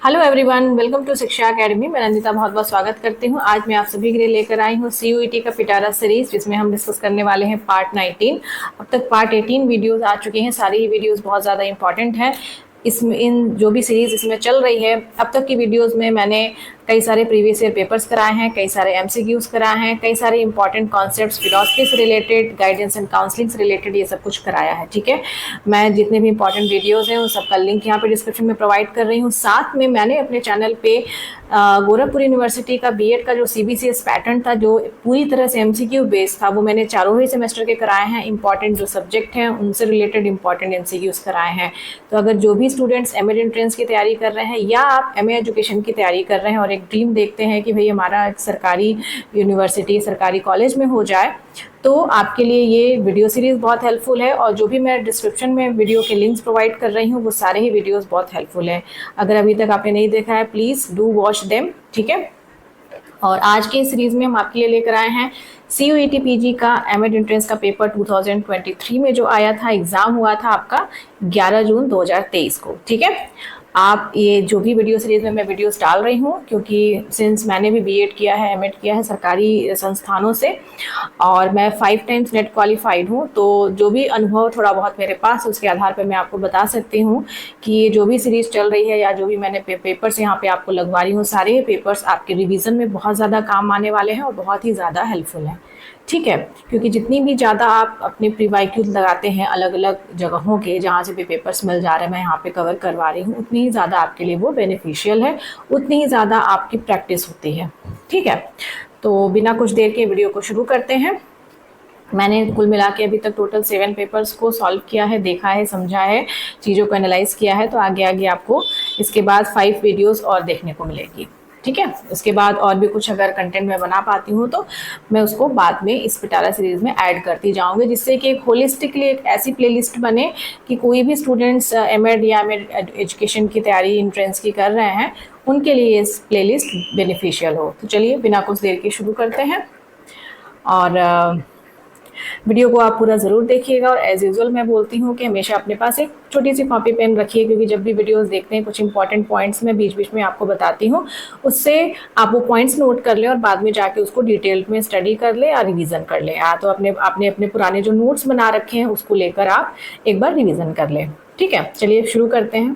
Hello everyone, welcome to शिक्षा academy. मैं नंदिता बहुत बहुत स्वागत करती हूँ। आज मैं आप सभी के लिए लेकर आई हूँ सीयूईटी का पिटारा सीरीज, जिसमें हम डिस्कस करने वाले हैं पार्ट 19। अब तक पार्ट 18 वीडियोस आ चुकी हैं। सारी ही वीडियोस बहुत ज़्यादा इंपॉर्टेंट हैं। इसमें इन जो भी सीरीज इसमें चल रही है, अब तक की वीडियोस में मैंने कई सारे प्रीवियस ईयर पेपर्स कराए हैं, कई सारे एमसीक्यूज कराए हैं, कई सारे इंपॉर्टेंट कॉन्सेप्ट्स फिलॉसफी से रिलेटेड, गाइडेंस एंड काउंसलिंग से रिलेटेड, ये सब कुछ कराया है। ठीक है, मैं जितने भी इंपॉर्टेंट वीडियोस हैं उन सबका लिंक यहाँ पे डिस्क्रिप्शन में प्रोवाइड कर रही हूँ। साथ में मैंने अपने चैनल पे गोरखपुर यूनिवर्सिटी का बीएड का जो सीबीसीएस पैटर्न था, जो पूरी तरह से एमसीक्यू बेस्ड था, वो मैंने चारों ही सेमेस्टर के कराए हैं। इंपॉर्टेंट जो सब्जेक्ट हैं उनसे रिलेटेड इंपॉर्टेंट एमसीक्यूज कराए हैं। तो अगर जो भी स्टूडेंट्स एमएड एंट्रेंस की तैयारी कर रहे हैं या आप एमए एजुकेशन की तैयारी कर रहे हैं और एक ड्रीम देखते हैं कि भाई हमारा सरकारी यूनिवर्सिटी, सरकारी कॉलेज में हो जाए, तो आपके लिए ये वीडियो सीरीज़ बहुत हेल्पफुल है। और जो भी मैं डिस्क्रिप्शन में वीडियो के लिंक्स प्रोवाइड कर रही हूँ, वो सारे ही वीडियोस बहुत हेल्पफुल है। अगर अभी तक आपने नहीं देखा है, प्लीज़ डू वॉच देम। ठीक है, और आज के सीरीज़ में हम आपके लिए लेकर आए हैं सीयूईटी पीजी का एमएड एंट्रेंस का पेपर 2023 में जो आया था, एग्ज़ाम हुआ था आपका 11 जून 2023 को। ठीक है, आप ये जो भी वीडियो सीरीज में मैं वीडियोस डाल रही हूँ, क्योंकि सिंस मैंने भी बीएड किया है, एमएड किया है सरकारी संस्थानों से, और मैं 5 टाइम्स नेट क्वालिफाइड हूँ, तो जो भी अनुभव थोड़ा बहुत मेरे पास, उसके आधार पर मैं आपको बता सकती हूँ कि ये जो भी सीरीज़ चल रही है या जो भी मैंने पेपर्स यहाँ पे आपको लगवा रही हूँ, सारे पेपर्स आपके रिवीजन में बहुत ज़्यादा काम आने वाले हैं और बहुत ही ज़्यादा हेल्पफुल हैं। ठीक है, क्योंकि जितनी भी ज़्यादा आप अपने प्रीवाइक्यूज लगाते हैं अलग अलग जगहों के, जहाँ से भी पेपर्स मिल जा रहे हैं, मैं यहाँ पे कवर करवा रही हूँ, उतनी ही ज़्यादा आपके लिए वो बेनिफिशियल है, उतनी ही ज़्यादा आपकी प्रैक्टिस होती है। ठीक है, तो बिना कुछ देर के वीडियो को शुरू करते हैं। मैंने कुल मिला के अभी तक टोटल 7 पेपर्स को सॉल्व किया है, देखा है, समझा है, चीज़ों को एनालाइज किया है। तो आगे आगे आपको इसके बाद 5 वीडियोस और देखने को मिलेगी। ठीक है, उसके बाद और भी कुछ अगर कंटेंट मैं बना पाती हूँ तो मैं उसको बाद में इस पिटारा सीरीज़ में ऐड करती जाऊँगी, जिससे कि एक होलिस्टिकली एक ऐसी प्लेलिस्ट बने कि कोई भी स्टूडेंट्स एमएड या एमएड एजुकेशन की तैयारी एंट्रेंस की कर रहे हैं, उनके लिए इस प्लेलिस्ट बेनिफिशियल हो। तो चलिए बिना कुछ देर के शुरू करते हैं, और वीडियो को आप पूरा ज़रूर देखिएगा। और एज यूजुअल मैं बोलती हूँ कि हमेशा अपने पास एक छोटी सी कॉपी पेन रखिए, क्योंकि जब भी वीडियोस देखते हैं कुछ इंपॉर्टेंट पॉइंट्स मैं बीच बीच में आपको बताती हूँ, उससे आप वो पॉइंट्स नोट कर लें और बाद में जाके उसको डिटेल में स्टडी कर लें या रिवीजन कर लें। या तो आपने अपने पुराने जो नोट्स बना रखे हैं उसको लेकर आप एक बार रिविज़न कर लें। ठीक है, चलिए शुरू करते हैं।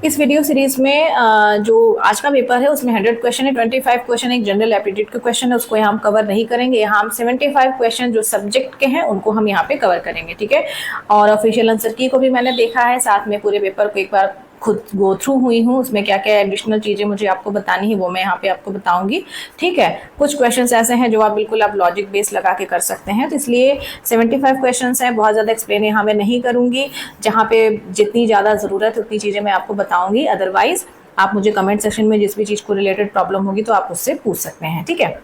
इस वीडियो सीरीज में जो आज का पेपर है उसमें 100 क्वेश्चन है, 25 क्वेश्चन एक जनरल एप्टीट्यूड के क्वेश्चन है, उसको यहाँ हम कवर नहीं करेंगे। यहाँ हम 75 क्वेश्चन जो सब्जेक्ट के हैं उनको हम यहाँ पे कवर करेंगे। ठीक है, और ऑफिशियल आंसर की को भी मैंने देखा है, साथ में पूरे पेपर को एक बार खुद गो थ्रू हुई हूँ, उसमें क्या क्या एडिशनल चीज़ें मुझे आपको बतानी है वो मैं यहाँ पे आपको बताऊंगी। ठीक है, कुछ क्वेश्चंस ऐसे हैं जो आप बिल्कुल आप लॉजिक बेस लगा के कर सकते हैं, तो इसलिए 75 क्वेश्चंस हैं। बहुत ज़्यादा एक्सप्लेन यहाँ मैं नहीं करूँगी, जहाँ पे जितनी ज़्यादा ज़रूरत है उतनी चीज़ें मैं आपको बताऊँगी। अदरवाइज आप मुझे कमेंट सेक्शन में जिस भी चीज़ को रिलेटेड प्रॉब्लम होगी तो आप उससे पूछ सकते हैं। ठीक है,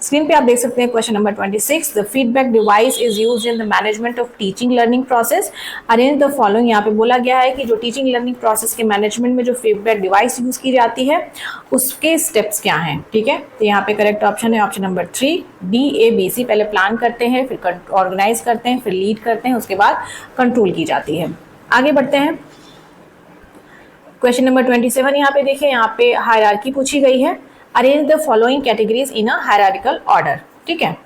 स्क्रीन पे आप देख सकते हैं question number 26, the feedback device is used in the management of teaching learning process, arrange the following. यहाँ पे बोला गया है कि जो टीचिंग लर्निंग प्रोसेस के मैनेजमेंट में जो फीडबैक डिवाइस यूज की जाती है उसके स्टेप्स क्या हैं। ठीक है, तो यहाँ पे करेक्ट ऑप्शन है ऑप्शन नंबर 3, DABC। पहले प्लान करते हैं, फिर ऑर्गेनाइज करते हैं, फिर लीड करते हैं, उसके बाद कंट्रोल की जाती है। आगे बढ़ते हैं, क्वेश्चन नंबर 27 यहाँ पे देखिए, यहाँ पे हायरार्की पूछी गई है। Arrange the following categories in a hierarchical order. ठीक है,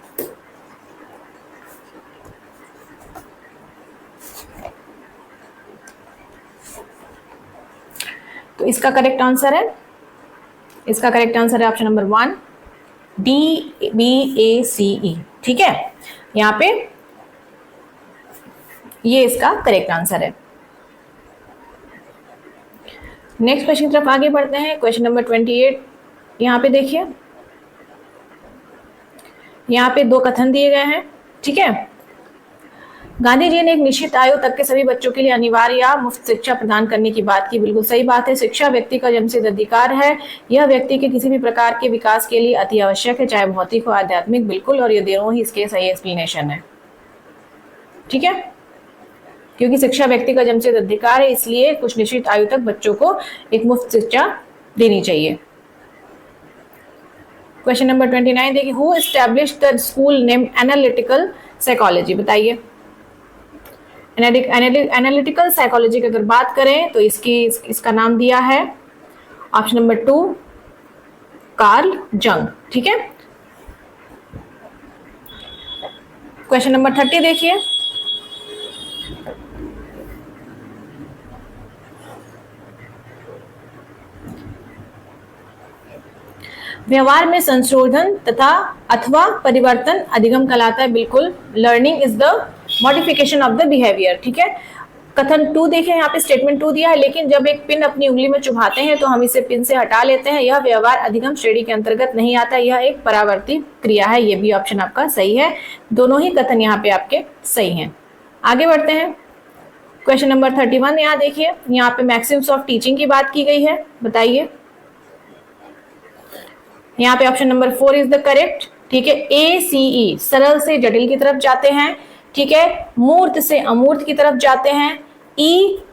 तो इसका करेक्ट आंसर है ऑप्शन नंबर 1, DBACE। ठीक है, यहाँ पे ये इसका करेक्ट आंसर है। नेक्स्ट क्वेश्चन की तरफ आगे बढ़ते हैं, क्वेश्चन नंबर 28। यहाँ पे देखिए, यहाँ पे 2 कथन दिए गए हैं। ठीक है, गांधी जी ने एक निश्चित आयु तक के सभी बच्चों के लिए अनिवार्य या मुफ्त शिक्षा प्रदान करने की बात की। बिल्कुल सही बात है, शिक्षा व्यक्ति का जन्मसिद्ध अधिकार है, यह व्यक्ति के किसी भी प्रकार के विकास के लिए अति आवश्यक है, चाहे भौतिक हो आध्यात्मिक। बिल्कुल, और ये दोनों ही इसके सही एक्सप्लेनेशन है। ठीक है, क्योंकि शिक्षा व्यक्ति का जन्मसिद्ध अधिकार है, इसलिए कुछ निश्चित आयु तक बच्चों को एक मुफ्त शिक्षा देनी चाहिए। क्वेश्चन नंबर 29 देखिए, who established the school name analytical psychology. बताइए, एनालिटिकल साइकोलॉजी की अगर बात करें तो इसका नाम दिया है ऑप्शन नंबर 2 कार्ल जंग। ठीक है, क्वेश्चन नंबर 30 देखिए। व्यवहार में संशोधन तथा अथवा परिवर्तन अधिगम कहलाता है। बिल्कुल, learning is the modification of the behaviour. ठीक है, कथन 2 देखिए, यहाँ पे स्टेटमेंट 2 दिया है, लेकिन जब एक पिन अपनी उंगली में चुभाते हैं तो हम इसे पिन से हटा लेते हैं। यह व्यवहार अधिगम श्रेणी के अंतर्गत नहीं आता, यह एक परावर्ती क्रिया है। ये भी ऑप्शन आपका सही है। दोनों ही कथन यहाँ पे आपके सही हैं। आगे बढ़ते हैं, क्वेश्चन नंबर 31 यहाँ देखिए, यहाँ पे मैक्सिम्स ऑफ टीचिंग की बात की गई है। बताइए, यहाँ पे option number 4 is the correct. ठीक है, ACE सरल से जटिल की तरफ जाते हैं। ठीक है, मूर्त से अमूर्त की तरफ जाते हैं।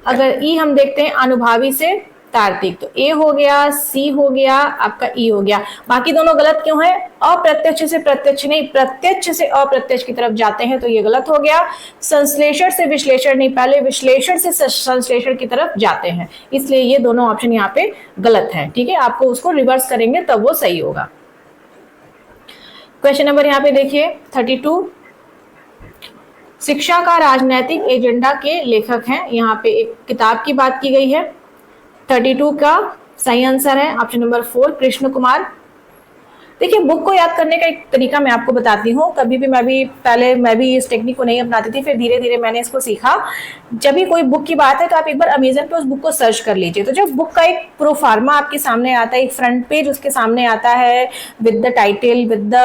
अगर ई हम देखते हैं अनुभावी से तार्किक, तो A हो गया, C हो गया, आपका E हो गया। बाकी दोनों गलत क्यों है? अप्रत्यक्ष से प्रत्यक्ष नहीं, प्रत्यक्ष से अप्रत्यक्ष की तरफ जाते हैं, तो ये गलत हो गया। संश्लेषण से विश्लेषण नहीं, पहले विश्लेषण से संश्लेषण की तरफ जाते हैं, इसलिए ये दोनों ऑप्शन यहाँ पे गलत है। ठीक है, आपको उसको रिवर्स करेंगे तब वो सही होगा। क्वेश्चन नंबर यहाँ पे देखिए 32, शिक्षा का राजनैतिक एजेंडा के लेखक हैं। यहाँ पे एक किताब की बात की गई है। 32 का सही आंसर है ऑप्शन नंबर 4 कृष्ण कुमार। देखिए, बुक को याद करने का एक तरीका मैं आपको बताती हूँ। कभी भी पहले मैं भी इस टेक्निक को नहीं अपनाती थी, फिर धीरे धीरे मैंने इसको सीखा। जब भी कोई बुक की बात है तो आप एक बार अमेजन पे उस बुक को सर्च कर लीजिए। तो जब बुक का एक प्रोफार्मा आपके सामने आता है, एक फ्रंट पेज उसके सामने आता है with the title, with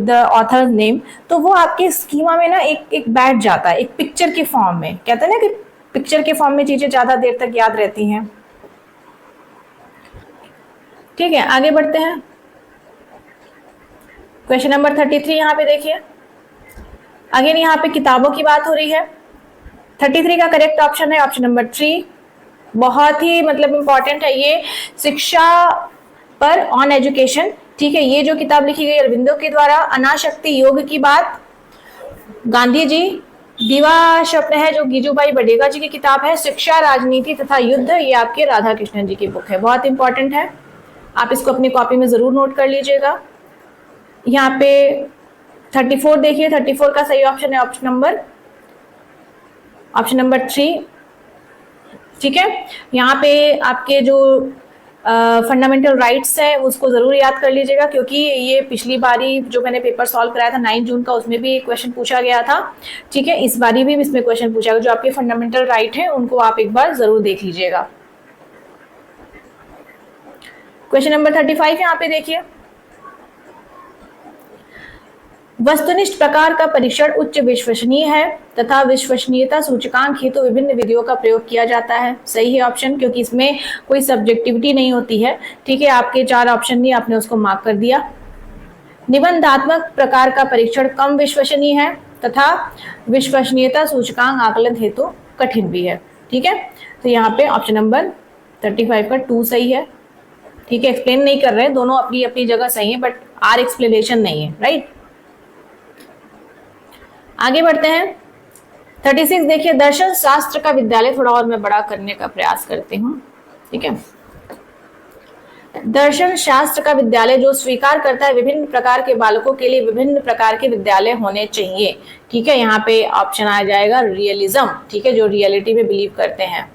the author name, तो वो आपके स्कीमा में ना एक बैठ जाता है, एक पिक्चर के फॉर्म में। कहते हैं ना कि पिक्चर के फॉर्म में चीजें ज्यादा देर तक याद रहती हैं। ठीक है, आगे बढ़ते हैं, क्वेश्चन नंबर 33 यहाँ पे देखिए। अगेन यहाँ पे किताबों की बात हो रही है। 33 का करेक्ट ऑप्शन है ऑप्शन नंबर 3। बहुत ही मतलब इंपॉर्टेंट है ये, शिक्षा पर ऑन एजुकेशन। ठीक है, ये जो किताब लिखी गई अरविंदो के द्वारा, अनाशक्ति योग की बात गांधी जी, दीवा स्वप्न है जो गिजुभाई बडेगा जी की किताब है। शिक्षा, राजनीति तथा युद्ध, ये आपके राधा कृष्णन जी की बुक है। बहुत इंपॉर्टेंट है, आप इसको अपनी कॉपी में जरूर नोट कर लीजिएगा। यहाँ पे 34 देखिए, 34 का सही ऑप्शन है ऑप्शन नंबर 3। ठीक है, यहाँ पे आपके जो फंडामेंटल राइट्स है उसको जरूर याद कर लीजिएगा, क्योंकि ये पिछली बारी जो मैंने पेपर सॉल्व कराया था 9 जून का, उसमें भी क्वेश्चन पूछा गया था। ठीक है, इस बारी भी इसमें क्वेश्चन पूछा गया। जो आपके फंडामेंटल राइट है उनको आप एक बार जरूर देख लीजिएगा। क्वेश्चन नंबर 35 यहाँ पे देखिए, वस्तुनिष्ठ प्रकार का परीक्षण उच्च विश्वसनीय है तथा विश्वसनीयता सूचकांक हेतु विभिन्न विधियों का प्रयोग किया जाता है। सही है ऑप्शन, क्योंकि इसमें कोई सब्जेक्टिविटी नहीं होती है। ठीक है, आपके 4 ऑप्शन नहीं, आपने उसको मार्क कर दिया। निबंधात्मक प्रकार का परीक्षण कम विश्वसनीय है तथा विश्वसनीयता सूचकांक आकलन हेतु कठिन भी है। ठीक है, तो यहाँ पे ऑप्शन नंबर 35 का 2 सही है। ठीक है, एक्सप्लेन नहीं कर रहे हैं, दोनों अपनी अपनी जगह सही है, बट आर एक्सप्लेनेशन नहीं है। राइट, आगे बढ़ते हैं 36 देखिए, दर्शन शास्त्र का विद्यालय। थोड़ा और मैं बड़ा करने का प्रयास करती हूँ। ठीक है, दर्शन शास्त्र का विद्यालय जो स्वीकार करता है विभिन्न प्रकार के बालकों के लिए विभिन्न प्रकार के विद्यालय होने चाहिए। ठीक है, यहाँ पे ऑप्शन आ जाएगा रियलिज्म। ठीक है, जो रियलिटी में बिलीव करते हैं।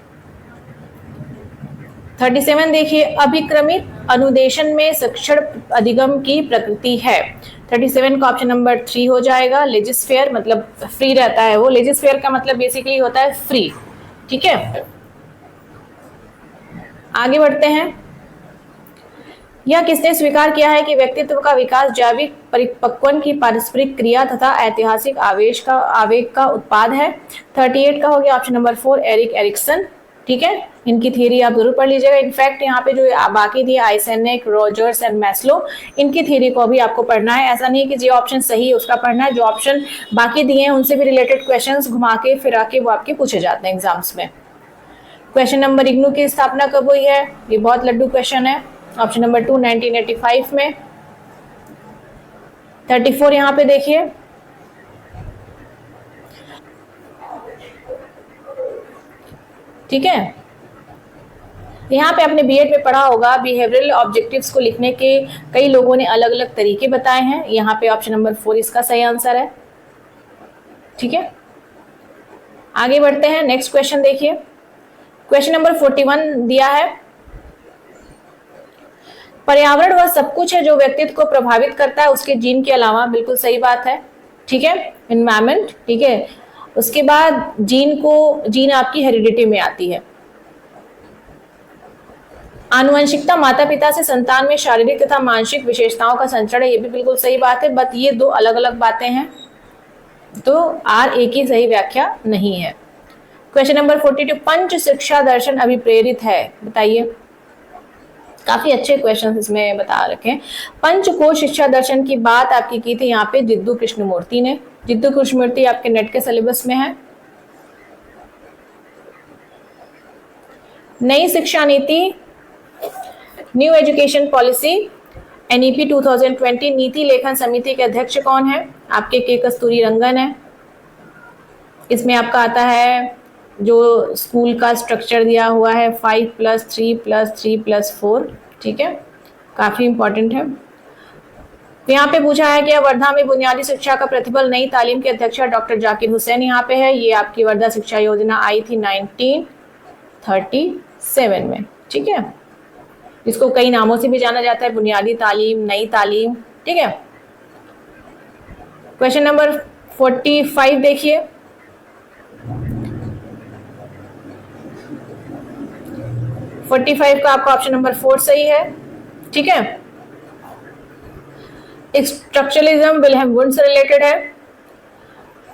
37 देखिए, अभिक्रमित अनुदेशन में शिक्षण अधिगम की प्रकृति है। 37 का ऑप्शन नंबर 3 हो जाएगा। लेजिस्फेयर मतलब फ्री रहता है वो, लेजिस्फेयर का मतलब बेसिकली होता है फ्री। ठीक है, आगे बढ़ते हैं। यह किसने स्वीकार किया है कि व्यक्तित्व का विकास जैविक परिपक्वन की पारस्परिक क्रिया तथा ऐतिहासिक आवेग का उत्पाद है। 38 का हो गया ऑप्शन नंबर 4 एरिक एरिक्सन। ठीक है, इनकी थ्योरी आप जरूर पढ़ लीजिएगा। इनफैक्ट यहाँ पे जो बाकी थी आइसेनिक, रॉजर्स एंड मैस्लो, इनकी थ्योरी को भी आपको पढ़ना है। ऐसा नहीं कि जो ऑप्शन सही है उसका पढ़ना है, जो ऑप्शन बाकी दिए हैं उनसे भी रिलेटेड क्वेश्चंस घुमा के फिरा के वो आपके पूछे जाते हैं एग्जाम्स में। क्वेश्चन नंबर इग्नू की स्थापना कब हुई है? ये बहुत लड्डू क्वेश्चन है। ऑप्शन नंबर 2 1985 में। 34 यहाँ पे देखिए, ठीक है। यहाँ पे आपने बीएड में पढ़ा होगा बिहेवियरल ऑब्जेक्टिव्स को लिखने के कई लोगों ने अलग अलग तरीके बताए हैं। यहाँ पे ऑप्शन नंबर 4 इसका सही आंसर है। ठीक है, आगे बढ़ते हैं। नेक्स्ट क्वेश्चन देखिए, क्वेश्चन नंबर 41 दिया है, पर्यावरण वह सब कुछ है जो व्यक्तित्व को प्रभावित करता है उसके जीन के अलावा। बिल्कुल सही बात है। ठीक है, एनवायरमेंट। ठीक है, उसके बाद जीन आपकी हेरिडिटी में आती है। आनुवंशिकता माता पिता से संतान में शारीरिक तथा मानसिक विशेषताओं का संचरण है, ये भी बिल्कुल सही बात है। बट ये दो अलग अलग बातें हैं, तो आर एक ही सही व्याख्या नहीं है। क्वेश्चन नंबर 42, पंच शिक्षा दर्शन अभिप्रेरित है, बताइए। काफी अच्छे क्वेश्चन इसमें बता रखे। पंचकोश शिक्षा दर्शन की बात आपकी की थी यहाँ पे जिद्दू कृष्णमूर्ति ने। जिद्दू कृष्णमूर्ति आपके नेट के सिलेबस में है। नई शिक्षा नीति, न्यू एजुकेशन पॉलिसी, एनईपी 2020 नीति लेखन समिति के अध्यक्ष कौन है? आपके के कस्तूरी रंगन है। इसमें आपका आता है जो स्कूल का स्ट्रक्चर दिया हुआ है 5+3+3+4। ठीक है, काफी इंपॉर्टेंट है। तो यहाँ पे पूछा है कि वर्धा में बुनियादी शिक्षा का प्रतिफल नई तालीम के अध्यक्ष डॉक्टर जाकिर हुसैन यहाँ पे है। ये आपकी वर्धा शिक्षा योजना आई थी 1937 में। ठीक है, जिसको कई नामों से भी जाना जाता है, बुनियादी तालीम, नई तालीम। ठीक है, क्वेश्चन नंबर 45 देखिए, का आपका ऑप्शन नंबर 4 सही है। ठीक है, स्ट्रक्चरलिज्म विल्हेम वुंड से रिलेटेड है।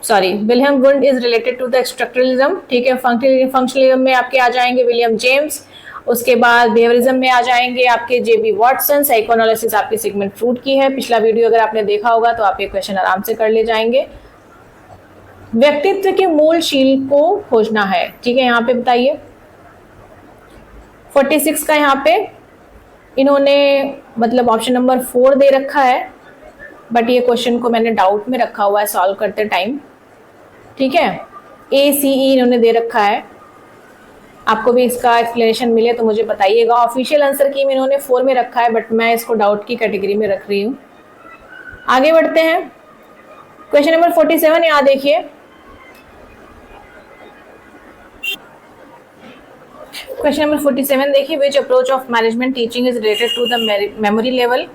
Sorry, Wilhelm Wundt is related to the structuralism. ठीक है, फंक्शनलिज्म में आपके आ जाएंगे विलियम जेम्स। उसके बाद बिहेवियरिज्म में आ जाएंगे आपके जेबी वॉटसन। साइकोएनालिसिस आपकी सिगमंड फ्रूड की है। पिछला वीडियो अगर आपने देखा होगा तो आप ये क्वेश्चन आराम से कर ले जाएंगे। व्यक्तित्व के मूल शील को खोजना है। ठीक है, यहाँ पे बताइए 46 का यहाँ पे इन्होंने मतलब ऑप्शन नंबर 4 दे रखा है, बट ये क्वेश्चन को मैंने डाउट में रखा हुआ है सॉल्व करते टाइम। ठीक है, ACE इन्होंने दे रखा है। आपको भी इसका एक्सप्लेनेशन मिले तो मुझे बताइएगा। ऑफिशियल आंसर की इन्होंने 4 में रखा है, बट मैं इसको डाउट की कैटेगरी में रख रही हूँ। आगे बढ़ते हैं, क्वेश्चन नंबर 47 यहाँ देखिए, क्वेश्चन नंबर 47 देखिए, which approach of management teaching is related to the memory level.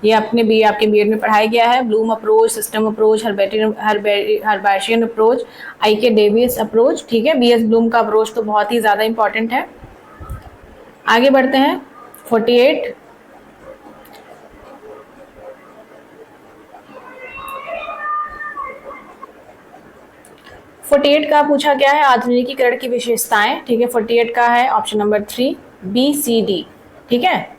ये आपके बीएड में पढ़ाया गया है। Bloom approach, system approach, Herbartian approach, I K Davies approach. ठीक है, बीएस ब्लूम का अप्रोच तो बहुत ही ज़्यादा इंपॉर्टेंट है। आगे बढ़ते हैं 48, का पूछा गया है आधुनिकीकरण की विशेषताएं। ठीक है, 48 का है ऑप्शन नंबर 3 BCD। ठीक है,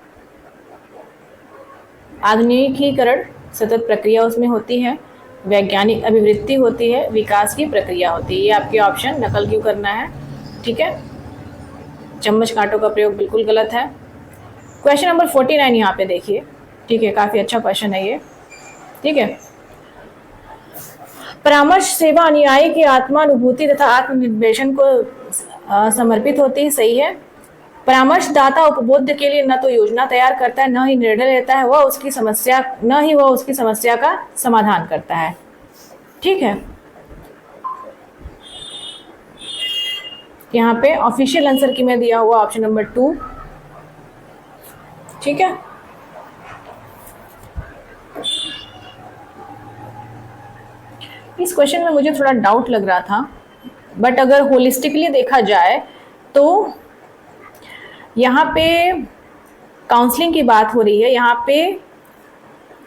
आधुनिकीकरण सतत प्रक्रिया उसमें होती है, वैज्ञानिक अभिवृत्ति होती है, विकास की प्रक्रिया होती है। ये आपके ऑप्शन नकल क्यों करना है। ठीक है, चम्मच कांटों का प्रयोग बिल्कुल गलत है। क्वेश्चन नंबर 49 यहाँ पे देखिए। ठीक है, काफी अच्छा क्वेश्चन है ये। ठीक है, परामर्श सेवा अनुयायी की आत्मानुभूति तथा आत्मनिर्देशन को समर्पित होती है। सही है। परामर्शदाता उपबोध के लिए न तो योजना तैयार करता है, न ही निर्णय लेता है, वह उसकी समस्या का समाधान करता है। ठीक है, यहाँ पे ऑफिशियल आंसर की मैं दिया हुआ ऑप्शन नंबर 2। ठीक है, इस क्वेश्चन में मुझे थोड़ा डाउट लग रहा था, बट अगर होलिस्टिकली देखा जाए तो यहाँ पे काउंसलिंग की बात हो रही है। यहाँ पे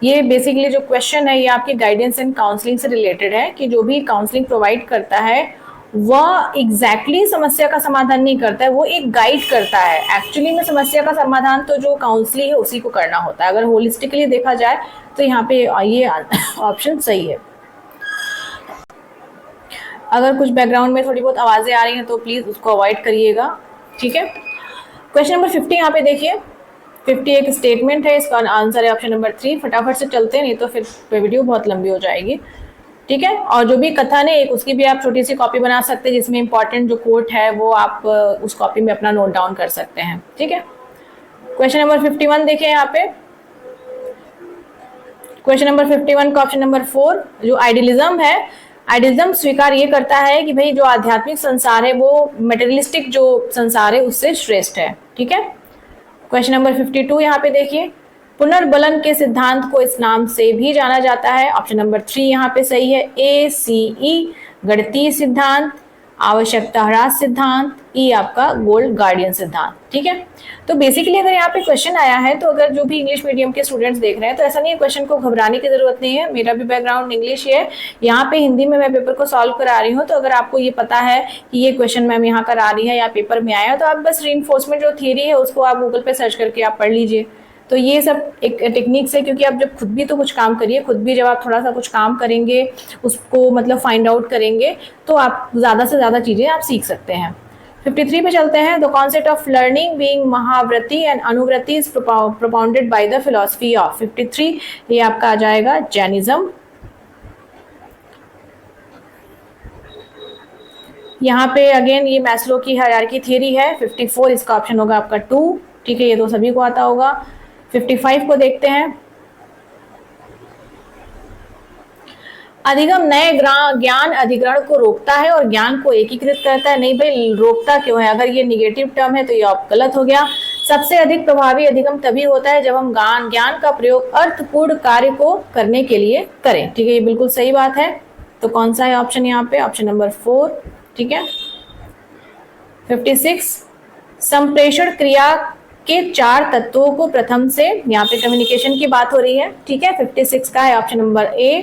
ये बेसिकली जो क्वेश्चन है ये आपके गाइडेंस एंड काउंसलिंग से रिलेटेड है कि जो भी काउंसलिंग प्रोवाइड करता है वह एग्जैक्टली समस्या का समाधान नहीं करता है, वो एक गाइड करता है। एक्चुअली में समस्या का समाधान तो जो काउंसलिंग है उसी को करना होता है। अगर होलिस्टिकली देखा जाए तो यहाँ पे ये ऑप्शन सही है। अगर कुछ बैकग्राउंड में थोड़ी बहुत आवाजें आ रही हैं तो प्लीज उसको अवॉइड करिएगा। ठीक है, क्वेश्चन नंबर 50 यहाँ पे देखिए। 50 एक स्टेटमेंट है, इसका आंसर है ऑप्शन नंबर 3। फटाफट से चलते हैं, नहीं तो फिर वीडियो बहुत लंबी हो जाएगी। ठीक है। और जो भी कथन है एक उसकी भी आप छोटी सी कॉपी बना सकते हैं, जिसमें इंपॉर्टेंट जो कोट है वो आप उस कॉपी में अपना नोट डाउन कर सकते हैं। ठीक है। क्वेश्चन नंबर 51 देखें यहाँ पे। क्वेश्चन नंबर 51 का ऑप्शन नंबर 4 जो आइडियलिज्म है, आइडियलिज्म स्वीकार ये करता है कि भाई जो आध्यात्मिक संसार है वो मटेरियलिस्टिक जो संसार है उससे श्रेष्ठ है। ठीक है। क्वेश्चन नंबर 52 यहाँ पे देखिए, पुनर्बलन के सिद्धांत को इस नाम से भी जाना जाता है। ऑप्शन नंबर 3 यहाँ पे सही है। ACE गणितीय सिद्धांत, आवश्यकता ह्रास सिद्धांत, ई आपका गोल्ड गार्डियन सिद्धांत। ठीक है। तो बेसिकली अगर यहाँ पे क्वेश्चन आया है तो अगर जो भी इंग्लिश मीडियम के स्टूडेंट्स देख रहे हैं तो ऐसा नहीं है, क्वेश्चन को घबराने की जरूरत नहीं है। मेरा भी बैकग्राउंड इंग्लिश है, यहाँ पे हिंदी में मैं पेपर को सॉल्व करा रही हूँ। तो अगर आपको ये पता है कि ये क्वेश्चन मैम यहाँ करा रही है या पेपर में आया, तो आप बस रीइंफोर्समेंट जो थियरी है उसको आप गूगल पे सर्च करके आप पढ़ लीजिए। तो ये सब एक टेक्निक्स है, क्योंकि आप जब खुद भी तो कुछ काम करिए, खुद भी जब आप थोड़ा सा कुछ काम करेंगे उसको मतलब फाइंड आउट करेंगे तो आप ज़्यादा से ज़्यादा चीज़ें आप सीख सकते हैं। 53 पे चलते हैं। The concept of learning being Mahavrati and Anuvrati is propounded by the philosophy of. 53 ये आपका आ जाएगा जैनिज्म। यहाँ पे अगेन ये मैस्लो की हायरार्की थियरी है। 54 इसका ऑप्शन होगा आपका 2। ठीक है, ये तो सभी को आता होगा। 55 को देखते हैं। अधिगम नए ज्ञान अधिग्रहण को रोकता है और ज्ञान को एकीकृत करता है। नहीं भाई, रोकता क्यों है? अगर ये निगेटिव टर्म है तो ये गलत हो गया। सबसे अधिक प्रभावी अधिगम तभी होता है जब हम ज्ञान का प्रयोग अर्थपूर्ण कार्य को करने के लिए करें। ठीक है, ये बिल्कुल सही बात है। तो कौन सा है ऑप्शन यहाँ पे? Option number 4। ठीक है। 56 संप्रेषण क्रिया के 4 तत्वों को प्रथम से, यहाँ पे कम्युनिकेशन की बात हो रही है। ठीक है। 56 का है ऑप्शन नंबर A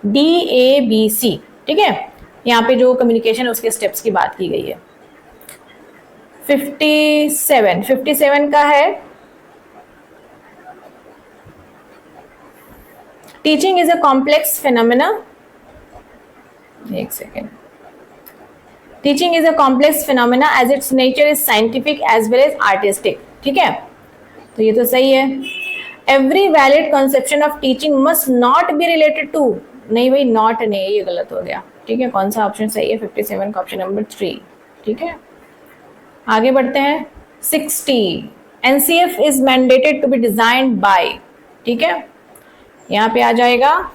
DABC। ठीक है, यहाँ पे जो कम्युनिकेशन है उसके स्टेप्स की बात की गई है। 57 का है teaching is a complex phenomena. एक second. Teaching is a complex phenomena as its nature is scientific as well as artistic. ठीक है, तो ये तो सही है। Every valid conception of teaching must not be related to. नहीं भाई, नॉट नहीं, ये गलत हो गया। ठीक है, कौन सा ऑप्शन सही है? 57 का ऑप्शन नंबर 3। ठीक है, आगे बढ़ते हैं। 60 NCF is mandated to be designed by. ठीक है, यहाँ पे आ जाएगा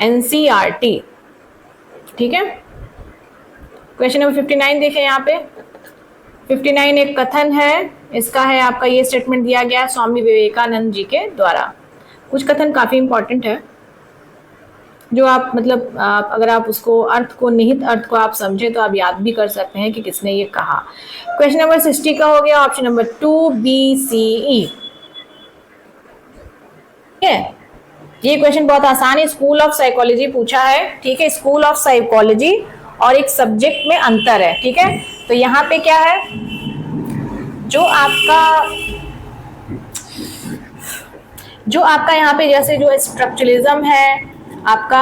NCERT। ठीक है। क्वेश्चन नंबर 59 देखें यहाँ पे। 59 एक कथन है, इसका है आपका ये स्टेटमेंट दिया गया स्वामी विवेकानंद जी के द्वारा। कुछ कथन काफी इंपॉर्टेंट है जो आप मतलब अगर आप उसको अर्थ को, निहित अर्थ को आप समझे तो आप याद भी कर सकते हैं कि किसने ये कहा। क्वेश्चन नंबर 60 का हो गया ऑप्शन नंबर 2BCE। ठीक है, ये क्वेश्चन बहुत आसान है, स्कूल ऑफ साइकोलॉजी पूछा है। ठीक है, स्कूल ऑफ साइकोलॉजी और एक सब्जेक्ट में अंतर है। ठीक है, तो यहाँ पे क्या है, जो आपका यहाँ पे जैसे जो स्ट्रक्चरलिज्म है, आपका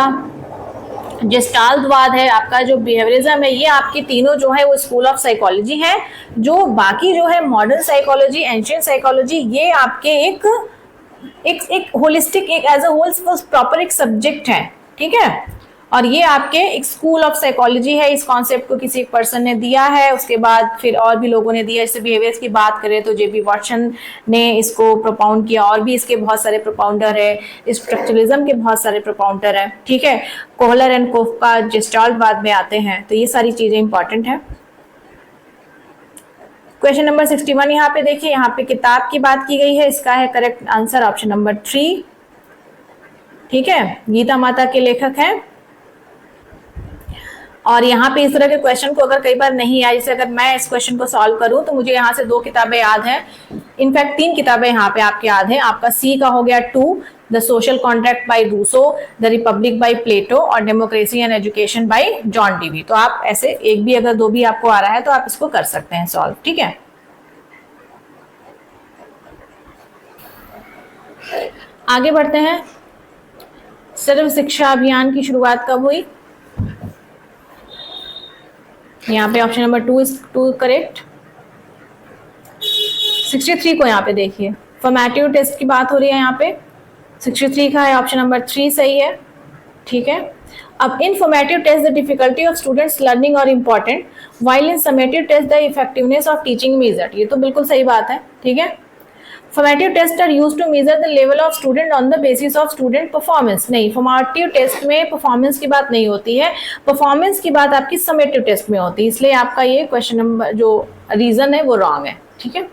जेस्टाल्टवाद है, आपका जो बिहेवियरिज्म है, ये आपकी तीनों जो है वो स्कूल ऑफ साइकोलॉजी है। जो बाकी जो है मॉडर्न साइकोलॉजी, एंशिएंट साइकोलॉजी, ये आपके एक होलिस्टिक, एक एज अ होल प्रॉपर एक सब्जेक्ट है। ठीक है, और ये आपके एक स्कूल ऑफ साइकोलॉजी है। इस कॉन्सेप्ट को किसी एक पर्सन ने दिया है, उसके बाद फिर और भी लोगों ने दिया। जैसे बिहेवियर्स की बात करें तो JB वाटसन ने इसको प्रोपाउंड किया, और भी इसके बहुत सारे प्रोपाउंडर है। स्ट्रक्चरलिज्म के बहुत सारे प्रोपाउंडर है। ठीक है, कोहलर एंड कोफका जेस्टाल्टवाद में आते हैं। तो ये सारी चीजें इंपॉर्टेंट है। क्वेश्चन नंबर 61 यहाँ पे देखिए, यहाँ पे किताब की बात की गई है, इसका है करेक्ट आंसर ऑप्शन नंबर 3। ठीक है, गीता माता के लेखक हैं। और यहाँ पे इस तरह के क्वेश्चन को अगर कई बार नहीं आए, जैसे अगर मैं इस क्वेश्चन को सॉल्व करूं तो मुझे यहाँ से 2 किताबें याद हैं, इनफैक्ट 3 किताबें यहाँ पे आपके याद हैं। आपका C का हो गया 2, the social contract by Rousseau, the republic by Plato, और democracy and education by John Dewey. तो आप ऐसे एक भी अगर 2 भी आपको आ रहा है तो आप इसको कर सकते हैं सॉल्व। ठीक है, आगे बढ़ते हैं। सर्व शिक्षा अभियान की शुरुआत कब हुई? यहाँ पे ऑप्शन नंबर 2 इज 2 करेक्ट। 63 को यहाँ पे देखिए, फॉर्मेटिव टेस्ट की बात हो रही है यहाँ पे। 63 का है ऑप्शन नंबर 3 सही है। ठीक है। अब in formative test the difficulty of students learning और important, while in summative test the effectiveness of teaching measured. ये तो बिल्कुल सही बात है, ठीक है। Formative test are used to measure the level of student on the basis of student performance. नहीं, फॉर्मेटिव टेस्ट में परफॉर्मेंस की बात नहीं होती है, परफॉर्मेंस की बात आपकी समेटिव टेस्ट में होती है, इसलिए आपका ये क्वेश्चन नंबर जो रीजन है वो रॉन्ग है, ठीक है।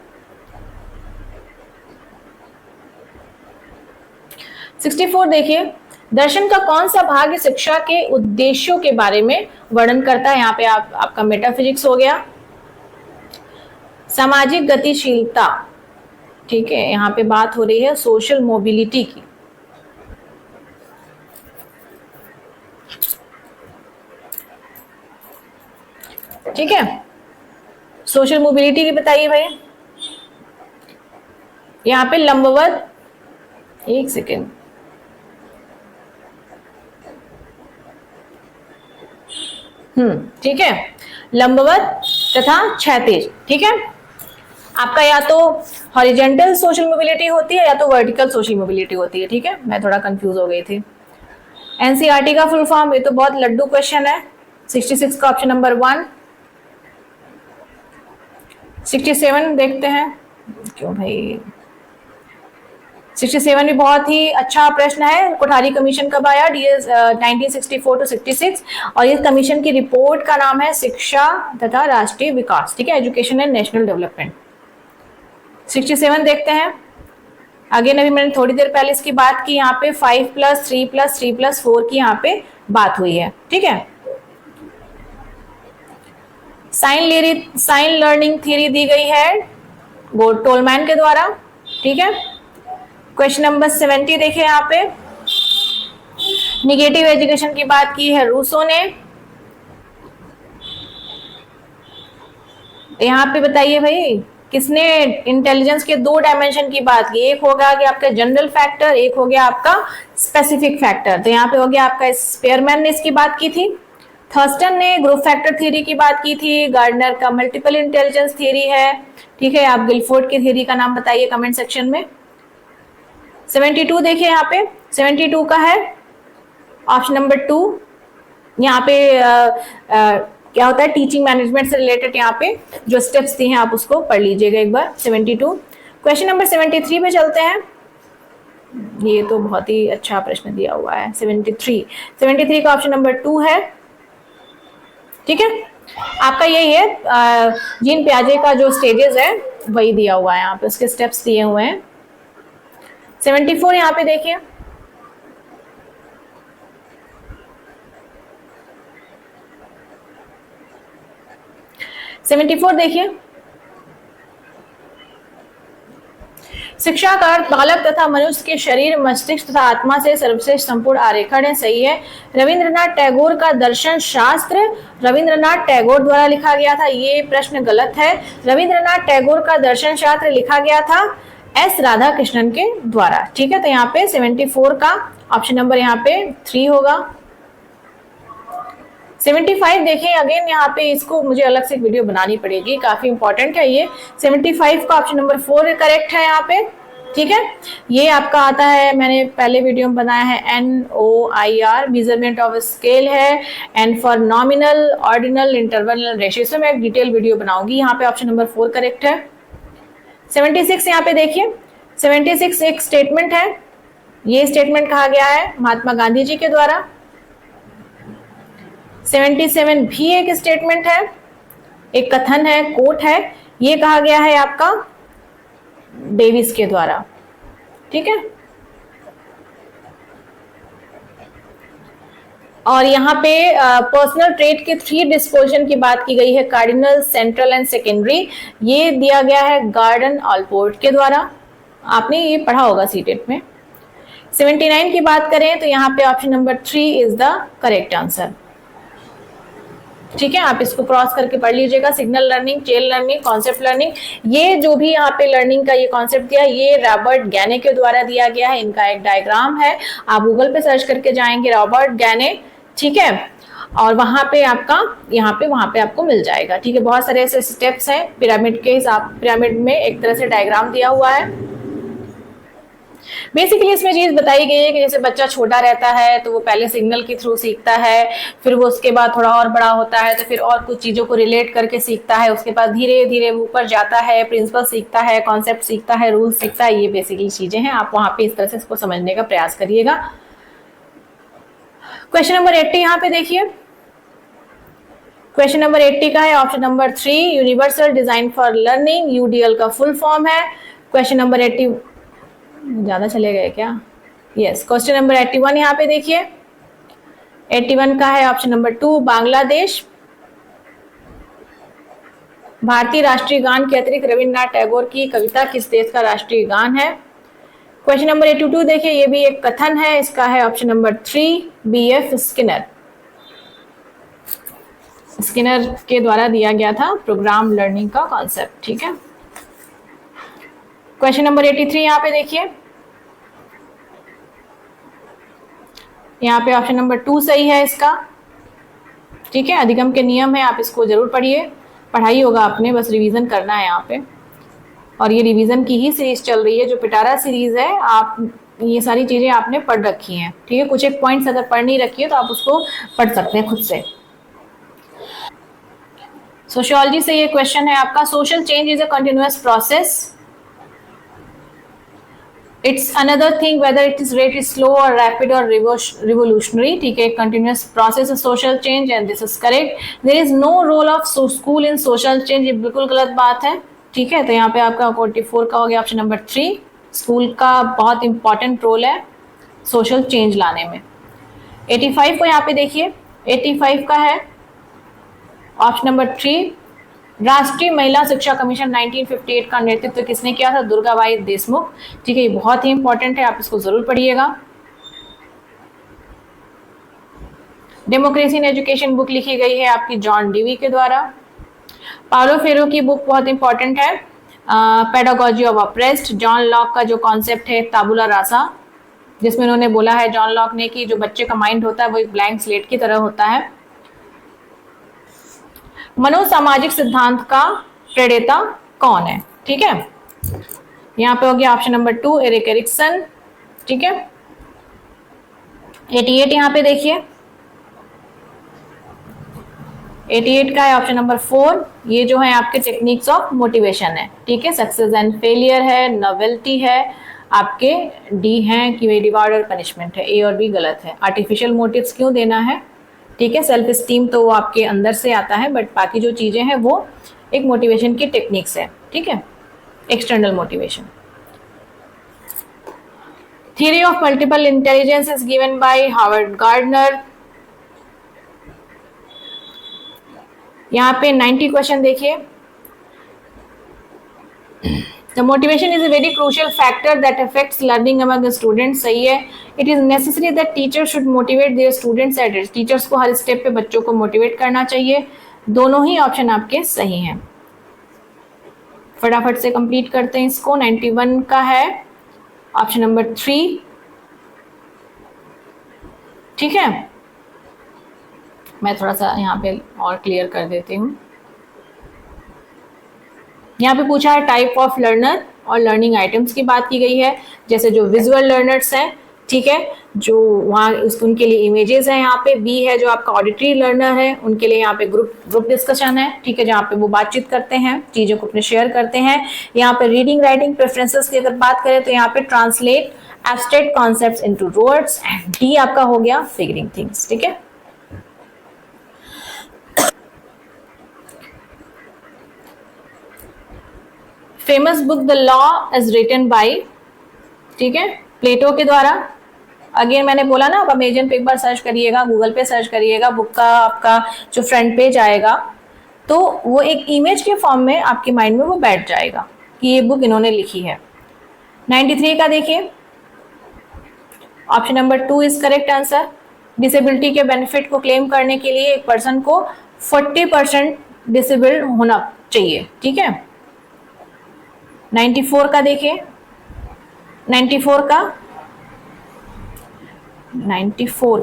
64 देखिए, दर्शन का कौन सा भाग शिक्षा के उद्देश्यों के बारे में वर्णन करता है। यहाँ पे आपका मेटाफिजिक्स हो गया, सामाजिक गतिशीलता, ठीक है। यहाँ पे बात हो रही है सोशल मोबिलिटी की, ठीक है। सोशल मोबिलिटी की बताइए भाई। यहाँ पे लंबवत, एक सेकेंड, ठीक है, लंबवत तथा क्षैतिज, ठीक है। आपका या तो हॉरिजेंटल सोशल मोबिलिटी होती है या तो वर्टिकल सोशल मोबिलिटी होती है, ठीक है। मैं थोड़ा कंफ्यूज हो गई थी। एनसीईआरटी का फुल फॉर्म, ये तो बहुत लड्डू क्वेश्चन है। 66 का ऑप्शन नंबर 1। 67 देखते हैं, क्यों भाई, 67 भी बहुत ही अच्छा प्रश्न है। कोठारी कमीशन कब आया, 1964 to 66, और इस कमीशन की रिपोर्ट का नाम है शिक्षा तथा राष्ट्रीय विकास, ठीक है, एजुकेशन एंड नेशनल डेवलपमेंट। 67 देखते हैं। अगेन अभी मैंने थोड़ी देर पहले इसकी बात की, यहाँ पे 5+3+3+4 की यहाँ पे बात हुई है, ठीक है। साइन लर्निंग थ्योरी दी गई है टोलमैन के द्वारा, ठीक है। क्वेश्चन नंबर 70 देखिए, यहाँ पे निगेटिव एजुकेशन की बात की है रूसो ने। यहाँ पे बताइए भाई, किसने इंटेलिजेंस के 2 डायमेंशन की बात की। एक होगा कि आपका जनरल फैक्टर, एक हो गया आपका स्पेसिफिक फैक्टर। तो यहाँ पे हो गया आपका स्पेयरमैन ने इसकी बात की थी। थर्स्टन ने ग्रुप फैक्टर थ्योरी की बात की थी। गार्डनर का मल्टीपल इंटेलिजेंस थ्योरी है, ठीक है। आप गिलफोर्ड की थ्योरी का नाम बताइए कमेंट सेक्शन में। 72 देखिए, यहाँ पे 72 का है ऑप्शन नंबर 2। यहाँ पे क्या होता है, टीचिंग मैनेजमेंट से रिलेटेड यहाँ पे जो स्टेप्स दिए हैं आप उसको पढ़ लीजिएगा एक बार। 72। क्वेश्चन नंबर 73 पे चलते हैं। ये तो बहुत ही अच्छा प्रश्न दिया हुआ है। 73 का ऑप्शन नंबर 2 है, ठीक है। आपका यही है, जीन पियाजे का जो स्टेजेस है वही दिया हुआ है यहाँ पे, उसके स्टेप्स दिए हुए हैं। 74 यहाँ पे देखिए, देखिए, शिक्षा का अर्थ बालक तथा मनुष्य के शरीर, मस्तिष्क तथा आत्मा से सर्वश्रेष्ठ संपूर्ण आरेखण है। सही है। रविंद्रनाथ टैगोर का दर्शन शास्त्र रविंद्रनाथ टैगोर द्वारा लिखा गया था, ये प्रश्न गलत है। रविंद्रनाथ टैगोर का दर्शन शास्त्र लिखा गया था एस राधा कृष्णन के द्वारा, ठीक है। तो यहाँ पे 74 का ऑप्शन नंबर यहाँ पे 3 होगा। 75 देखें, अगेन यहाँ पे इसको मुझे अलग से वीडियो बनानी पड़ेगी, काफी इंपॉर्टेंट है ये। 75 का ऑप्शन नंबर 4 करेक्ट है यहाँ पे, ठीक है। ये आपका आता है, मैंने पहले वीडियो में बनाया है, NOIR, मेजरमेंट ऑफ स्केल है, and for nominal, ordinal, interval, ratio. इसमें मैं एक डिटेल वीडियो बनाऊंगी। यहाँ पे ऑप्शन नंबर 4 करेक्ट है। 76 यहाँ पे देखिए, 76 एक स्टेटमेंट है, ये स्टेटमेंट कहा गया है महात्मा गांधी जी के द्वारा। 77 भी एक स्टेटमेंट है, एक कथन है, कोट है, ये कहा गया है आपका डेविस के द्वारा, ठीक है। और यहाँ पे पर्सनल ट्रेट के 3 डिस्पोजिशन की बात की गई है, कार्डिनल, सेंट्रल एंड सेकेंडरी। ये दिया गया है गार्डन ऑलपोर्ट के द्वारा, आपने ये पढ़ा होगा सीटेट में। 79 की बात करें तो यहाँ पे option number 3 is the correct answer, ठीक है। आप इसको क्रॉस करके पढ़ लीजिएगा। Signal learning, chain learning, concept learning, ये जो भी यहाँ पे लर्निंग का ये कॉन्सेप्ट दिया, ये रॉबर्ट गैने के द्वारा दिया गया है। इनका एक डायग्राम है, आप गूगल पे सर्च करके जाएंगे रॉबर्ट गैने, ठीक है, और वहां पे आपका वहां पे आपको मिल जाएगा, ठीक है। बहुत सारे ऐसे स्टेप्स हैं पिरामिड के हिसाब, पिरामिड में एक तरह से डायग्राम दिया हुआ है। बेसिकली इसमें चीज बताई गई है कि जैसे बच्चा छोटा रहता है तो वो पहले सिग्नल के थ्रू सीखता है, फिर वो उसके बाद थोड़ा और बड़ा होता है तो फिर और कुछ चीजों को रिलेट करके सीखता है, उसके बाद धीरे धीरे वो ऊपर जाता है, प्रिंसिपल सीखता है, कॉन्सेप्ट सीखता है, रूल सीखता है। ये बेसिकली चीजें हैं, आप वहां पे इस तरह से इसको समझने का प्रयास करिएगा। क्वेश्चन नंबर 80 यहाँ पे देखिए, क्वेश्चन नंबर 80 का है option number 3, universal design for learning, UDL का फुल फॉर्म है। क्वेश्चन नंबर 80 ज्यादा चले गए क्या? यस, क्वेश्चन नंबर 81 यहाँ पे देखिए, 81 का है ऑप्शन नंबर 2, बांग्लादेश। भारतीय राष्ट्रीय गान के अतिरिक्त रविन्द्रनाथ टैगोर की कविता किस देश का राष्ट्रीय गान है? क्वेश्चन नंबर 82 देखिए, ये भी एक कथन है, इसका है option number 3, BF Skinner. Skinner के द्वारा दिया गया था प्रोग्राम लर्निंग का कॉन्सेप्ट, ठीक है। क्वेश्चन नंबर 83 यहाँ पे देखिए, यहाँ पे ऑप्शन नंबर 2 सही है इसका, ठीक है। अधिगम के नियम है, आप इसको जरूर पढ़िए, पढ़ाई होगा आपने, बस रिवीजन करना है यहाँ पे। और ये रिवीजन की ही सीरीज चल रही है, जो पिटारा सीरीज है, आप ये सारी चीजें आपने पढ़ रखी हैं, ठीक है। कुछ एक पॉइंट्स अगर पढ़ नहीं रखी है तो आप उसको पढ़ सकते हैं खुद से। सोशियोलॉजी से ये क्वेश्चन है आपका, social change is a continuous process, it's another thing whether it is rate is slow और रैपिड और रिवोल्यूशनरी, ठीक है। Continuous process of social change and this is correct. There is no role of school in social change, ये बिल्कुल गलत बात है, ठीक है। तो यहाँ पे आपका 44 का हो गया ऑप्शन नंबर 3, स्कूल का बहुत इंपॉर्टेंट रोल है सोशल चेंज लाने में। 85 को यहाँ पे देखिए, 85 का है ऑप्शन नंबर 3, राष्ट्रीय महिला शिक्षा कमीशन 1958 का नेतृत्व किसने किया था? दुर्गाबाई देशमुख, ठीक है। ये बहुत ही इंपॉर्टेंट है, आप इसको जरूर पढ़िएगा। डेमोक्रेसी इन एजुकेशन बुक लिखी गई है आपकी जॉन डीवी के द्वारा। पाउलो फेरो की बुक बहुत इंपॉर्टेंट है, pedagogy of oppressed. John Locke का जो कॉन्सेप्ट है ताबुला रासा, जिसमें उन्होंने बोला है जॉन लॉक ने कि जो बच्चे का माइंड होता है वो एक ब्लैंक स्लेट की तरह होता है। मनोसामाजिक सिद्धांत का प्रणेता कौन है? ठीक है, यहाँ पे हो गया ऑप्शन नंबर 2 एरिक एरिक्सन, ठीक है। 88 यहाँ पे देखिए, 88 का है ऑप्शन नंबर 4, ये जो है आपके टेक्निक्स ऑफ मोटिवेशन है, ठीक है। सक्सेस एंड फेलियर है, नोवेल्टी है, आपके डी हैं कि रिवार्ड और पनिशमेंट है, ए और बी गलत है। आर्टिफिशियल मोटिव्स क्यों देना है, ठीक है। सेल्फ स्टीम तो वो आपके अंदर से आता है, बट बाकी जो चीजें हैं वो एक मोटिवेशन की टेक्निक्स है, ठीक है, external motivation. Theory of multiple intelligence is given by Harvard gardener. यहाँ पे 90 क्वेश्चन देखिए, The motivation is a very crucial factor that affects learning among the students, सही है। It is necessary that teachers should motivate their students at it. Teachers को हर step पे बच्चों को motivate करना चाहिए। दोनों ही ऑप्शन आपके सही हैं। फटाफट से कंप्लीट करते हैं इसको। 91 का है ऑप्शन नंबर 3, ठीक है। मैं थोड़ा सा यहाँ पे और क्लियर कर देती हूँ। यहाँ पे पूछा है टाइप ऑफ लर्नर और लर्निंग आइटम्स की बात की गई है, जैसे जो विजुअल लर्नर्स हैं, ठीक है, जो वहाँ उनके लिए इमेजेस हैं। यहाँ पे बी है जो आपका ऑडिटरी लर्नर है, उनके लिए यहाँ पे ग्रुप डिस्कशन है, ठीक है, जहाँ पे वो बातचीत करते हैं, चीज़ों को अपने शेयर करते हैं। यहाँ पे रीडिंग राइटिंग प्रेफरेंसेस की अगर बात करें तो यहाँ पे translate abstract concepts into words. D आपका हो गया फिगरिंग थिंग्स, ठीक है। Famous book the law is written by, ठीक है, प्लेटो के द्वारा। अगेन मैंने बोला ना, आप अमेजन पे एक बार सर्च करिएगा, गूगल पे सर्च करिएगा, बुक का आपका जो फ्रंट पेज आएगा तो वो एक इमेज के फॉर्म में आपके माइंड में वो बैठ जाएगा कि ये बुक इन्होंने लिखी है। 93 का देखिए, option number 2 is correct answer. Disability के बेनिफिट को क्लेम करने के लिए एक पर्सन को 40% डिसेबल्ड होना चाहिए, ठीक है। 94 का देखिए, 94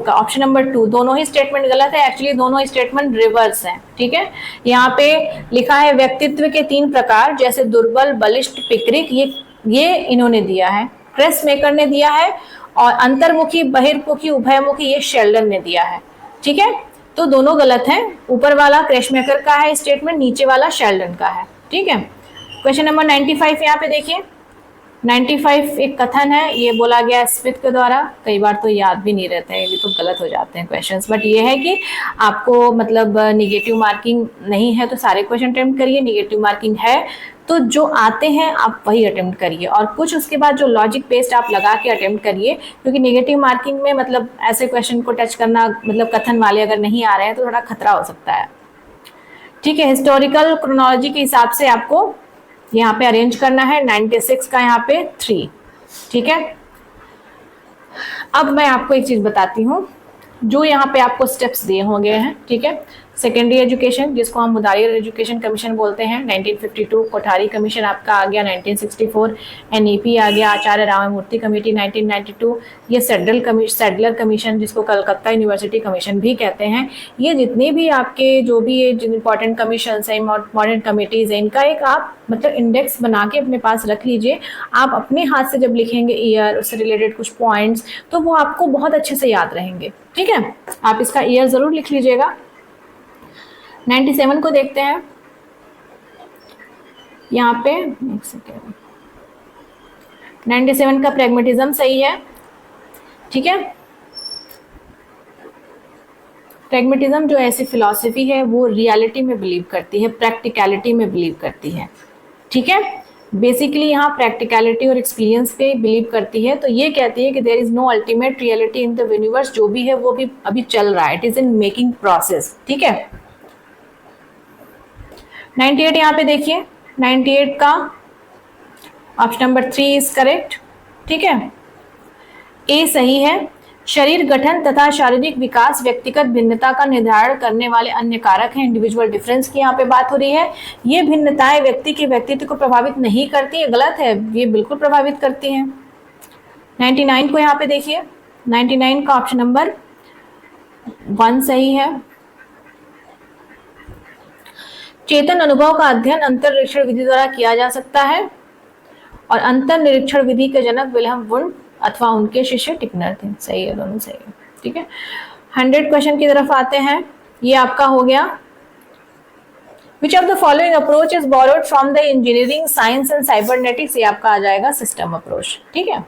का ऑप्शन नंबर 2, दोनों ही स्टेटमेंट गलत है। एक्चुअली दोनों ही स्टेटमेंट रिवर्स हैं, ठीक है। यहाँ पे लिखा है व्यक्तित्व के 3 प्रकार, जैसे दुर्बल, बलिष्ठ, पिकरिक, ये इन्होंने दिया है, क्रेस्ट मेकर ने दिया है, और अंतर्मुखी, बहिर्मुखी, उभयमुखी ये शेल्डन ने दिया है। ठीक है, तो दोनों गलत हैं। ऊपर वाला क्रेस्ट मेकर का है स्टेटमेंट, नीचे वाला शेल्डन का है। ठीक है, क्वेश्चन नंबर 95 यहाँ पे देखिए। 95 एक कथन है, ये बोला गया स्मिथ के द्वारा। कई बार तो याद भी नहीं रहते हैं, ये तो गलत हो जाते हैं क्वेश्चंस, बट ये है कि आपको मतलब निगेटिव मार्किंग नहीं है तो सारे क्वेश्चन अटेम्प्ट करिए, निगेटिव मार्किंग है तो जो आते हैं आप वही अटेम्प्ट करिए, और कुछ उसके बाद जो लॉजिक बेस्ड आप लगा के अटेम्प्ट करिए, क्योंकि नेगेटिव मार्किंग में मतलब ऐसे क्वेश्चन को टच करना, मतलब कथन वाले अगर नहीं आ रहे हैं तो थोड़ा खतरा हो सकता है। ठीक है, हिस्टोरिकल क्रोनोलॉजी के हिसाब से आपको यहाँ पे अरेंज करना है। 96 का यहाँ पे 3। ठीक है, अब मैं आपको एक चीज बताती हूँ, जो यहाँ पे आपको स्टेप्स दिए होंगे हैं। ठीक है, सेकेंडरी एजुकेशन जिसको हम मुदारिर एजुकेशन कमीशन बोलते हैं 1952, कोठारी कमीशन आपका आ गया 1964, एनईपी आ गया, आचार्य राममूर्ति कमेटी 1992, ये सेडलर कमीशन जिसको कलकत्ता यूनिवर्सिटी कमीशन भी कहते हैं। ये जितने भी आपके जो भी ये इंपॉर्टेंट कमीशन है, इंपॉर्टेंट कमेटीज है, इनका एक आप मतलब इंडेक्स बना के अपने पास रख लीजिए। आप अपने हाथ से जब लिखेंगे ईयर, उससे रिलेटेड कुछ पॉइंट्स, तो वो आपको बहुत अच्छे से याद रहेंगे। ठीक है, आप इसका ईयर जरूर लिख लीजिएगा। 97 को देखते हैं यहाँ पे, एक सेकेंड। 97 का प्रैग्मेटिज्म सही है। ठीक है, प्रैग्मेटिज्म जो ऐसी फिलॉसफी है वो रियलिटी में बिलीव करती है, प्रैक्टिकलिटी में बिलीव करती है। ठीक है, बेसिकली यहाँ प्रैक्टिकलिटी और एक्सपीरियंस पे बिलीव करती है। तो ये कहती है कि there is no ultimate reality in the universe, जो भी है वो भी अभी चल रहा है, it is in making process. ठीक है, 98 यहाँ पे देखिए, 98 का ऑप्शन नंबर 3 इज करेक्ट। ठीक है, ए सही है। शरीर गठन तथा शारीरिक विकास व्यक्तिगत भिन्नता का निर्धारण करने वाले अन्य कारक हैं। इंडिविजुअल डिफरेंस की यहाँ पे बात हो रही है। ये भिन्नताएं व्यक्ति के व्यक्तित्व को प्रभावित नहीं करती है, गलत है, ये बिल्कुल प्रभावित करती हैं। 99 को यहाँ पे देखिए, 99 का ऑप्शन नंबर 1 सही है। चेतन अनुभव का अध्ययन अंतर्निरीक्षण विधि द्वारा किया जा सकता है, और अंतर्निरीक्षण विधि के जनक विल्हेम वुंड अथवा उनके शिष्य टिकनर थे। सही है, दोनों सही है। ठीक है, 100 क्वेश्चन की तरफ आते हैं। ये आपका हो गया, which of the following approach is borrowed from the engineering, science and cybernetics, ये आपका आ जाएगा सिस्टम अप्रोच। ठीक है,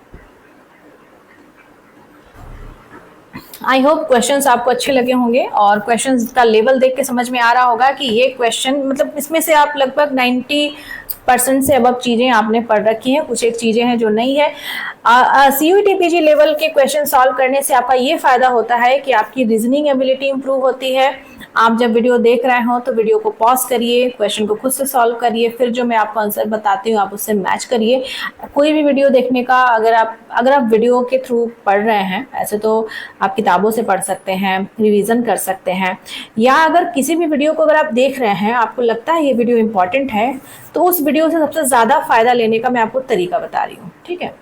आई होप क्वेश्चंस आपको अच्छे लगे होंगे, और क्वेश्चंस का लेवल देख के समझ में आ रहा होगा कि ये क्वेश्चन मतलब इसमें से आप लगभग 90% से अब चीजें आपने पढ़ रखी हैं, कुछ एक चीजें हैं जो नहीं है। CUET PG लेवल के क्वेश्चन सॉल्व करने से आपका ये फायदा होता है कि आपकी रीजनिंग एबिलिटी इंप्रूव होती है। आप जब वीडियो देख रहे हो तो वीडियो को पॉज करिए, क्वेश्चन को खुद से सॉल्व करिए, फिर जो मैं आपको आंसर बताती हूँ आप उससे मैच करिए। कोई भी वीडियो देखने का अगर आप वीडियो के थ्रू पढ़ रहे हैं, ऐसे तो आप किताबों से पढ़ सकते हैं, रिवीजन कर सकते हैं, या अगर किसी भी वीडियो को अगर आप देख रहे हैं, आपको लगता है ये वीडियो इंपॉर्टेंट है, तो उस वीडियो से सबसे ज़्यादा फायदा लेने का मैं आपको तरीका बता रही हूँ। ठीक है,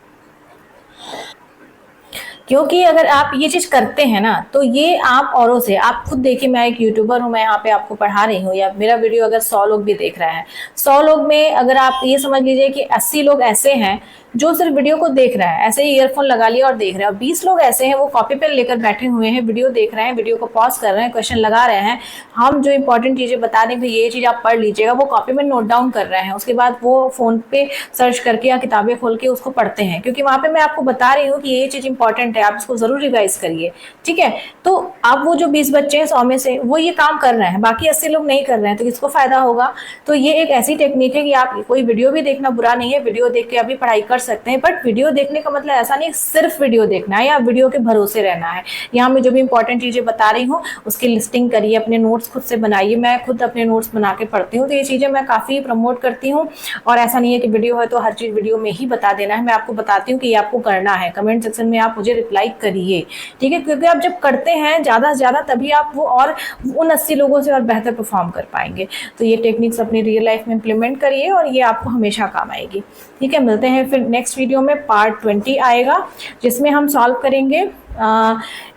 क्योंकि अगर आप ये चीज करते हैं ना, तो ये आप औरों से, आप खुद देखिए, मैं एक यूट्यूबर हूँ, मैं यहाँ पे आपको पढ़ा रही हूँ, या मेरा वीडियो अगर 100 लोग भी देख रहे हैं, 100 लोग में अगर आप ये समझ लीजिए कि 80 लोग ऐसे हैं जो सिर्फ वीडियो को देख रहे हैं, ऐसे ही ईयरफोन लगा लिया और देख रहे हैं, और 20 लोग ऐसे हैं वो कॉपी पेन लेकर बैठे हुए हैं, वीडियो देख रहे हैं, वीडियो को पॉज कर रहे हैं, क्वेश्चन लगा रहे हैं, हम जो इंपॉर्टेंट चीजें बता रहे हैं कि ये चीज आप पढ़ लीजिएगा, वो कॉपी में नोट डाउन कर रहे हैं, उसके बाद वो फोन पे सर्च करके या किताबें खोल के उसको पढ़ते हैं, क्योंकि वहां पे मैं आपको बता रही हूँ कि ये चीज इंपॉर्टेंट है, आप इसको जरूर रिवाइज करिए। ठीक है, तो आप वो जो 20 बच्चे हैं 100 में से वो ये काम कर रहे हैं, बाकी 80 लोग नहीं कर रहे हैं, तो किसको फायदा होगा? तो ये एक ऐसी टेक्निक है कि आप कोई वीडियो भी देखना बुरा नहीं है, वीडियो देख के अभी पढ़ाई कर सकते हैं, बट वीडियो देखने का मतलब ऐसा नहीं सिर्फ वीडियो देखना है या वीडियो के भरोसे रहना है। यहाँ मैं जो भी इंपॉर्टेंट चीजें बता रही हूँ उसकी लिस्टिंग करिए, अपने नोट्स खुद से बनाइए। मैं खुद अपने नोट्स बना के पढ़ती हूँ, तो ये चीजें मैं काफी प्रमोट करती हूँ, और ऐसा नहीं है कि वीडियो है तो हर चीज वीडियो में ही बता देना है, मैं आपको बताती हूँ कि ये आपको करना है। कमेंट सेक्शन में आप मुझे रिप्लाई करिए, ठीक है, क्योंकि आप जब करते हैं ज्यादा से ज्यादा तभी आप वो और उन 80 लोगों से और बेहतर परफॉर्म कर पाएंगे। तो ये टेक्निक्स अपनी रियल लाइफ में इंप्लीमेंट करिए और ये आपको हमेशा काम आएगी। ठीक है, मिलते हैं फिर नेक्स्ट वीडियो में। पार्ट 20 आएगा जिसमें हम सॉल्व करेंगे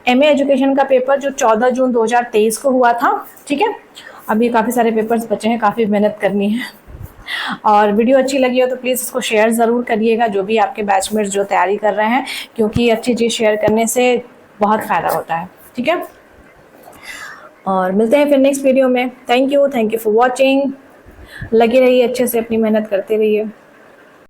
MA एजुकेशन का पेपर जो 14 जून 2023 को हुआ था। ठीक है, अभी काफ़ी सारे पेपर्स बचे हैं, काफ़ी मेहनत करनी है। और वीडियो अच्छी लगी हो तो प्लीज़ इसको शेयर ज़रूर करिएगा, जो भी आपके बैचमेट्स जो तैयारी कर रहे हैं, क्योंकि अच्छी चीज़ शेयर करने से बहुत फ़ायदा होता है। ठीक है, और मिलते हैं फिर नेक्स्ट वीडियो में। Thank you for watching. लगे रहिए, अच्छे से अपनी मेहनत करते रहिए।